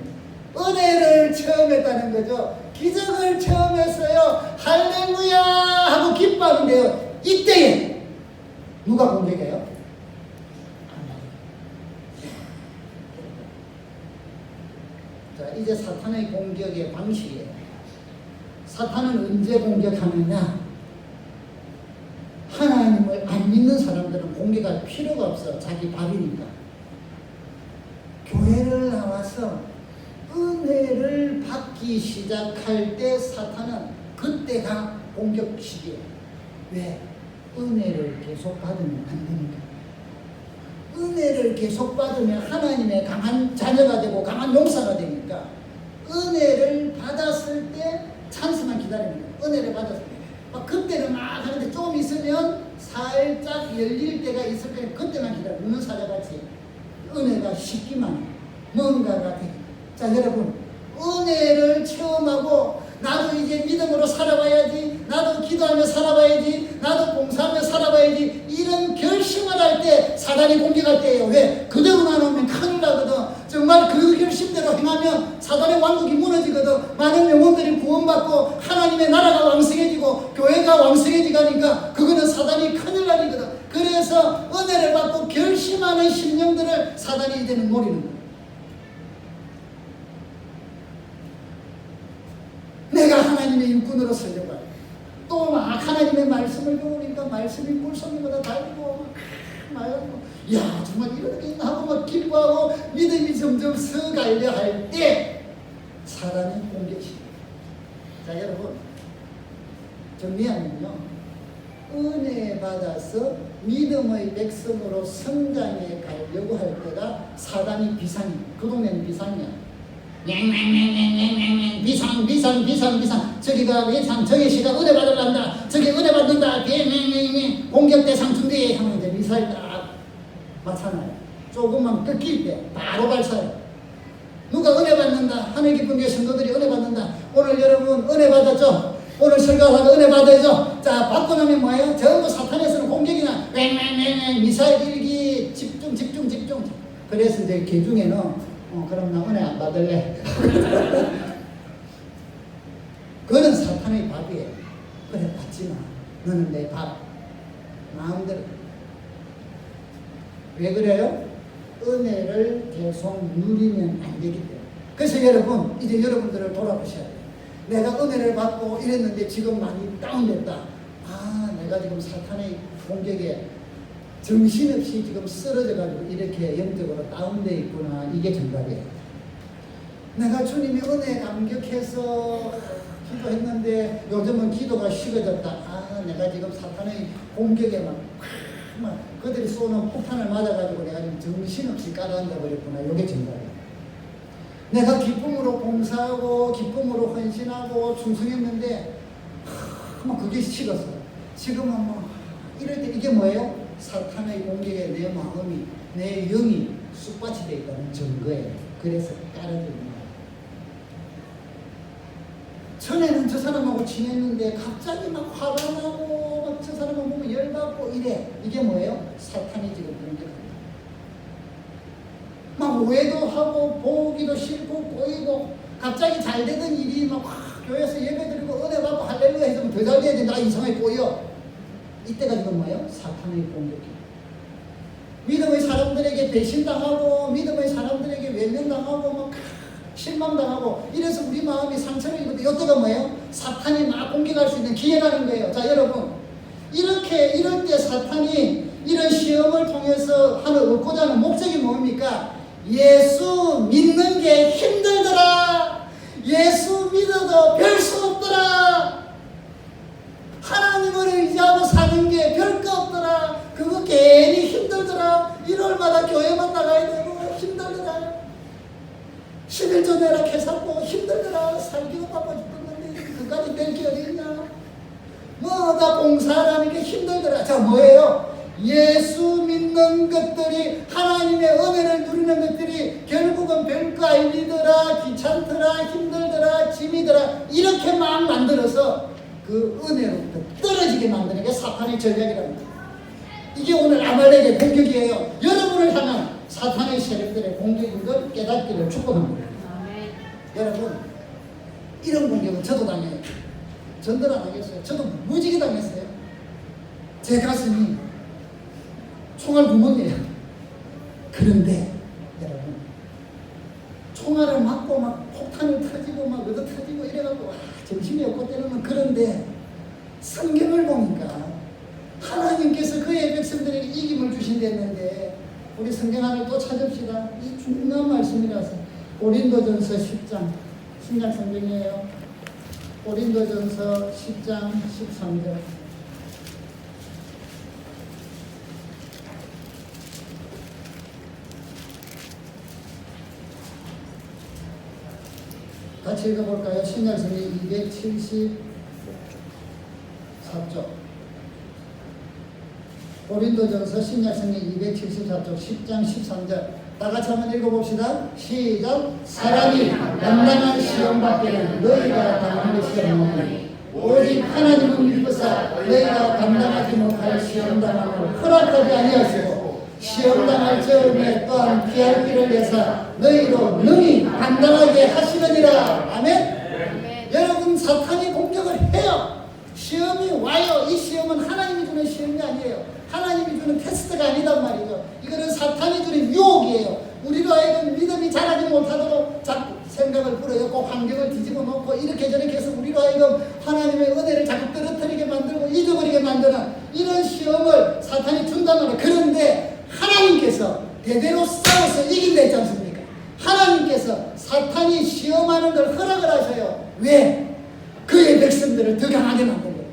은혜를 체험했다는 거죠. 기적을 체험했어요. 할렐루야 하고 기뻐하는데요. 이때에 누가 공격해요? 자, 이제 사탄의 공격의 방식이에요. 사탄은 언제 공격하느냐? 하나님을 안 믿는 사람들은 공격할 필요가 없어. 자기 밥이니까. 교회를 나와서 은혜를 받기 시작할 때 사탄은 그때가 공격 시기예요. 왜? 은혜를 계속 받으면 안 되니까. 은혜를 계속 받으면 하나님의 강한 자녀가 되고 강한 용사가 되니까 은혜를 받았을 때 찬스만 기다리는 거예요. 은혜를 받았을 때. 막 그때는 막 하는데 좀 있으면 살짝 열릴 때가 있을 때 그때만 기다려. 우는 사자같이 은혜가 식기만 뭔가가 돼. 자, 여러분 은혜를 체험하고 나도 이제 믿음으로 살아봐야지, 나도 기도하며 살아봐야지, 나도 봉사하며 살아봐야지 이런 결심을 할 때 사단이 공격할 때예요. 왜? 그대로 나누면 큰일 나거든. 정말 그 결심대로 행하면 사단의 왕국이 무너지거든. 많은 영혼들이 구원받고 하나님의 나라가 왕성해지고 교회가 왕성해지니까 그거는 사단이 큰일 나니거든. 그래서 은혜를 받고 결심하는 심령들을 사단이 이제는 노리는 거예요. 내가 하나님의 일꾼으로 서려고 또 막 하나님의 말씀을 배우니까 말씀이 물속보다 달고 야 정말 이렇게 있나 하고 막 기뻐하고 믿음이 점점 서가려 할 때 사단의 공격이. 자 여러분 정리하면요, 은혜 받아서 믿음의 백성으로 성장해 가려고 할 때가 사단이 비상이에요. 그 동네는 비상이야. 비상 저기가 비상 저기 시가 은혜 받으란다 저기 은혜 받는다 공격 대상 준비해 하면 이제 미사일 딱 맞잖아요. 조금만 꺾일 때 바로 발사해요. 누가 은혜 받는다 하늘 기쁜 교회 성도들이 은혜 받는다. 오늘 여러분 은혜 받았죠? 오늘 설교하다가 은혜 받아야죠. 자 받고 나면 뭐예요? 전부 사탄에서는 공격이나 미사일 일기 집중. 그래서 이제 개중에는 그럼 나 은혜 안 받을래. 그건 사탄의 밥이에요. 그래 받지 마. 너는 내 밥. 마음대로. 왜 그래요? 은혜를 계속 누리면 안 되기 때문에. 그래서 여러분 이제 여러분들을 돌아보셔야 돼요. 내가 은혜를 받고 이랬는데 지금 많이 다운됐다. 아 내가 지금 사탄의 공격에 정신없이 지금 쓰러져가지고 이렇게 영적으로 다운되어 있구나. 이게 정답이에요. 내가 주님의 은혜에 감격해서 기도했는데 요즘은 기도가 식어졌다. 아 내가 지금 사탄의 공격에 막 그들이 쏘는 폭탄을 맞아가지고 내가 지금 정신없이 깔아앉아 버렸구나. 이게 정답이에요. 내가 기쁨으로 봉사하고 기쁨으로 헌신하고 충성했는데 막 그게 식었어. 지금은 뭐 이럴 때 이게 뭐예요? 사탄의 공격에 내 마음이 내 영이 쑥밭이 되어 있다는 증거예요. 그래서 깔아주는 거예요. 전에는 저 사람하고 지냈는데 갑자기 막 화가 나고 막 저 사람을 보면 열받고 이래. 이게 뭐예요? 사탄이 지금 공격합니다. 막 오해도 하고 보기도 싫고 꼬이고 갑자기 잘 되던 일이 막 교회에서 예배드리고 은혜 받고 할렐루야 해서 더 잘 돼야 된다. 이상하게 꼬여. 이때가 지금 뭐예요? 사탄의 공격이에요. 믿음의 사람들에게 배신당하고 믿음의 사람들에게 외면당하고 막 실망당하고 이래서 우리 마음이 상처를 입을 때 이때가 뭐예요? 사탄이 막 공격할 수 있는 기회라는 거예요. 자 여러분 이럴 때 사탄이 이런 시험을 통해서 얻고자 하는 목적이 뭡니까? 예수 믿는 게 힘들더라. 예수 믿어도 별 수 없더라. 하나님을 의지하고 사는 게 별거 없더라. 그거 괜히 힘들더라. 일요일마다 교회만 나가야 되고 힘들더라. 11조 내라 계산도 힘들더라. 살기도 바빠 죽겠는데 그까지 될 게 어디 있냐. 다 봉사하는 게 힘들더라. 자 뭐예요? 예수 믿는 것들이 하나님의 은혜를 누리는 것들이 결국은 별거 아니더라. 귀찮더라. 힘들더라. 짐이더라. 이렇게 막 만들어서 그 은혜로부터 떨어지게 만드는 게 사탄의 전략이랍니다. 이게 오늘 아말렉의 공격이에요. 여러분을 향한 사탄의 세력들의 공격인 걸 깨닫기를 축복합니다. 여러분 이런 공격은 저도 당해요. 전들 안 하겠어요. 저도 무지개 당했어요. 제 가슴이 총알 구멍이에요. 그런데 여러분 총알을 맞고 막 폭탄을 터지고 막 얻어 터지고 이래갖고 정신이 없고 때로는 그런데 성경을 보니까 하나님께서 그의 백성들에게 이김을 주신댔는데 우리 성경 하나를 또 찾읍시다. 이 중요한 말씀이라서 고린도전서 10장 신약 성경이에요. 고린도전서 10장 13절 같이 읽어볼까요? 신약 성경 274쪽 고린도전서 신약 성경 274쪽 10장 13절 다 같이 한번 읽어봅시다. 시작. 사람이 감당한 시험 밖에는 너희가 당한 것이 없나니 오직 하나님은 믿으사 너희가 감당하지 못할 시험 당함을 허락하지 아니하시고 시험 당할 즈음에 또한 피할 길을 내사 너희로 능히 감당하게 하시느니라. 아멘. 여러분 사탄이 공격을 해요. 시험이 와요. 이 시험은 하나님이 주는 시험이 아니에요. 하나님이 주는 테스트가 아니단 말이죠. 이거는 사탄이 주는 유혹이에요. 우리로 하여금 믿음이 자라지 못하도록 자꾸 생각을 불어넣고 환경을 뒤집어 놓고 이렇게 저렇게 해서 우리로 하여금 하나님의 은혜를 자꾸 떨어뜨리게 만들고 잊어버리게 만드는 이런 시험을 사탄이 준단 말이에요. 그런데 하나님께서 대대로 싸워서 이긴다 했지 않습니까? 하나님께서 사탄이 시험하는 걸 허락을 하셔요. 왜? 그의 백성들을 더 강하게 만들려고,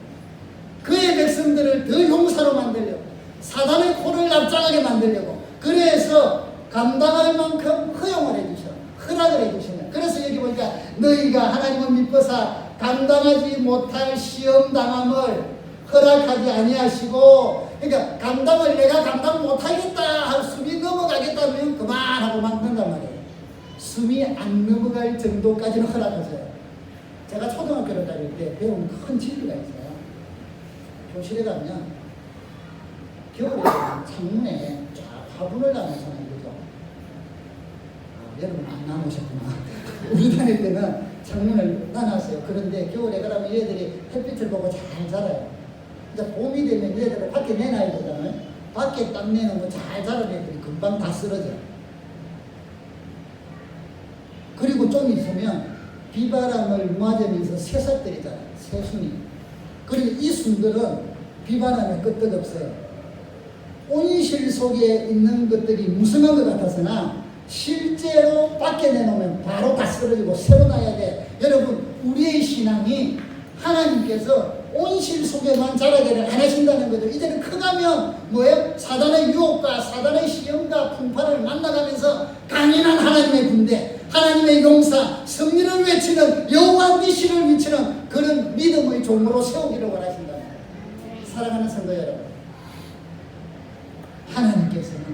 그의 백성들을 더 용사로 만들려고, 사단의 코를 납작하게 만들려고. 그래서 감당할 만큼 허용을 해주셔, 허락을 해주시는. 그래서 여기 보니까 너희가 하나님은 미뻐사 감당하지 못할 시험 당함을 허락하지 아니하시고, 그러니까 감당을 내가 감당 못하겠다 할 숨이 넘어가겠다면 그만하고 막는단 말이에요. 숨이 안 넘어갈 정도까지는 허락하세요. 제가 초등학교를 다닐 때 배운 큰 진리가 있어요. 교실에 가면 겨울에 창문에 쫙 화분을 나눠서는 거죠. 여러분 안 나누셨구나. 우리 다닐 때는 창문을 나눴어요. 그런데 겨울에 그러면 얘들이 햇빛을 보고 잘 자라요. 이제 봄이 되면 얘들을 밖에 내놔야 되잖아요. 밖에 딱 내놓으면 잘 자란 애들이 금방 다 쓰러져요. 그리고 좀 있으면 비바람을 맞으면서 새싹들이 자라요. 새순이. 그리고 이 순들은 비바람에 끄떡없어요. 온실 속에 있는 것들이 무성한 것 같아서나 실제로 밖에 내놓으면 바로 다 쓰러지고 새로 나야 돼. 여러분, 우리의 신앙이 하나님께서 온실 속에만 자라게를 안 하신다는 거죠. 이제는 커가면 뭐예요? 사단의 유혹과 사단의 시험과 풍파를 만나가면서 강인한 하나님의 군대, 하나님의 용사, 승리를 외치는 여호와 니시를 외치는 그런 믿음의 종으로 세우기를 원하신다. 사랑하는 성도 여러분, 하나님께서는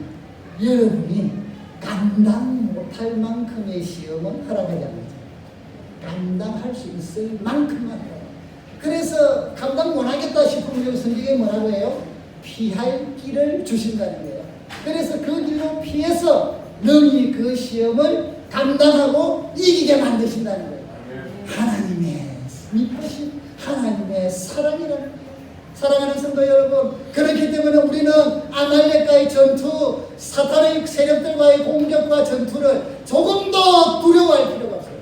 여러분이 감당 못할 만큼의 시험은 허락하지 않죠. 감당할 수 있을 만큼만 허락. 그래서 감당 못하겠다 싶으면 성경에 뭐라고 해요? 피할 길을 주신다는 거예요. 그래서 그 길로 피해서 능히 그 시험을 감당하고 이기게 만드신다는 거예요. 하나님의 미쁘신 하나님의 사랑이라는. 사랑하는 성도 여러분, 그렇기 때문에 우리는 아말렉과의 전투, 사탄의 세력들과의 공격과 전투를 조금 더 두려워할 필요가 없어요.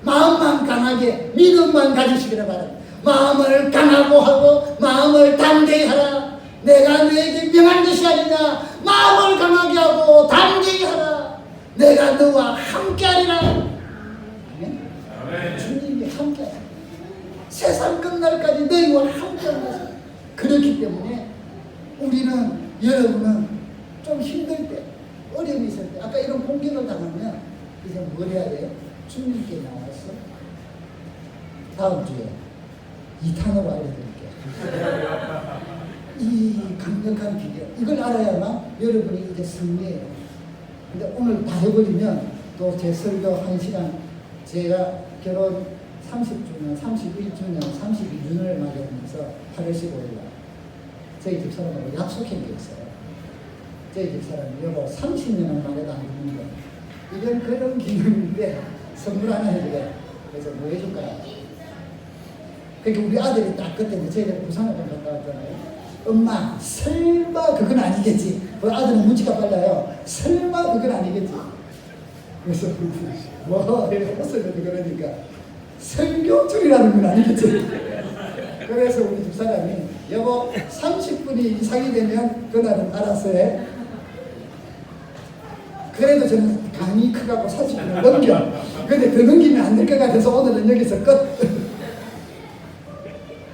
마음만 강하게 믿음만 가지시기를 바랍니다. 마음을 강하고 하고 마음을 담대히 하라. 내가 너에게 명한 것이 아니냐. 마음을 강하게 하고 담대히 하라. 내가 너와 함께하리라. 아멘. 주님이 함께하라. 세상 끝날까지 너희와 함께하는 것입니다. 그렇기 때문에 우리는, 여러분은 좀 힘들 때, 어려움이 있을 때, 아까 이런 공격을 당하면 이제 뭘 해야 돼요? 주님께 나와서 다음 주에 2탄으로 알려드릴게요. 이 강력한 비결, 이걸 알아야만 여러분이 이제 승리해요. 근데 오늘 다 해버리면 또 제 설교 1시간, 제가 결혼 30주년, 31주년, 32주년을 맞이하면서 8월 15일날 저희 집사람하고 약속한 게 있어요. 저희 집사람이 여보 30년을 말해도 안 듣는데 이건 그런 기념인데 선물 하나 해주래. 그래서 뭐 해줄까요? 그러니까 우리 아들이 딱 그때 저희들 부산을 좀 갔다 왔잖아요. 엄마 설마 그건 아니겠지. 그 아들은 눈치가 빨라요. 설마 그건 아니겠지. 그래서 뭐 헛소리도 그러니까 설교줄이라는 건 아니겠지. 그래서 우리 집사람이 여보 30분이 이상이 되면 그날은 알아서 해. 그래도 저는 강이 크갖고 30분을 넘겨. 근데 더 넘기면 안 될 것 같아서 오늘은 여기서 끝.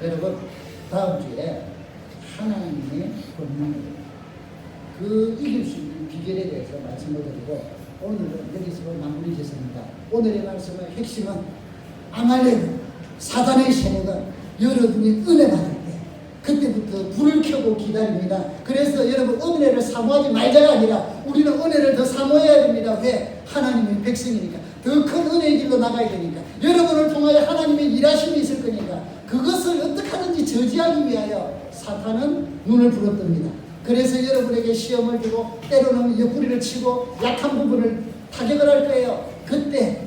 여러분, 다음 주에 하나님의 권능, 그 이길 수 있는 비결에 대해서 말씀을 드리고 오늘은 여기서 마무리 짓습니다. 오늘의 말씀의 핵심은 아말렉은, 사단의 세력은 여러분이 은혜 받을 때 그때부터 불을 켜고 기다립니다. 그래서 여러분, 은혜를 사모하지 말자가 아니라 우리는 은혜를 더 사모해야 됩니다. 왜? 하나님의 백성이니까. 더 큰 은혜의 길로 나가야 되니까. 여러분을 통하여 하나님의 일하심이 있을 거니까 그것을 어떻게 하든지 저지하기 위하여 사탄은 눈을 부릅뜨립니다. 그래서 여러분에게 시험을 주고 때로는 옆구리를 치고 약한 부분을 타격을 할 거예요. 그때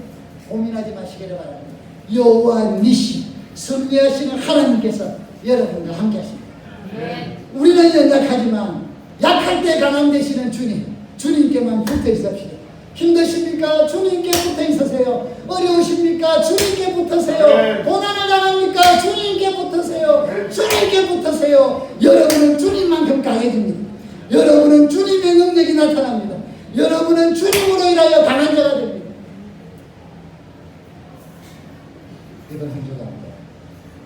고민하지 마시기를 바랍니다. 여호와 니시, 승리하시는 하나님께서 여러분과 함께 하십니다. 네. 우리는 연약하지만 약할 때 강함 되시는 주님, 주님께만 붙어 있읍시다. 힘드십니까? 주님께 붙어 있으세요. 어려우십니까? 주님께 붙으세요. 고난을 당합니까? 주님께 붙으세요. 주님께 붙으세요. 여러분은 주님만큼 강해집니다. 여러분은 주님의 능력이 나타납니다. 여러분은 주님으로 인하여 강한 자가 됩니다. 이번 한 주간도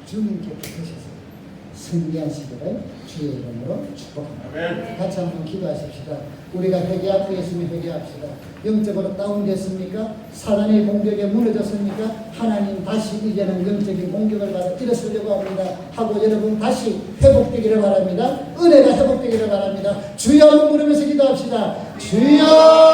주님께 붙으셔서 승리하시기를 주의 이름으로 축복합니다. 같이 한번 기도하십시다. 우리가 회개 앞에 있으면 회개합시다. 영적으로 다운됐습니까? 사단의 공격에 무너졌습니까? 하나님 다시 이제는 영적인 공격을 받아 일어서려고 합니다. 하고 여러분 다시 회복되기를 바랍니다. 은혜가 회복되기를 바랍니다. 주여 한번 부르면서 기도합시다. 주여.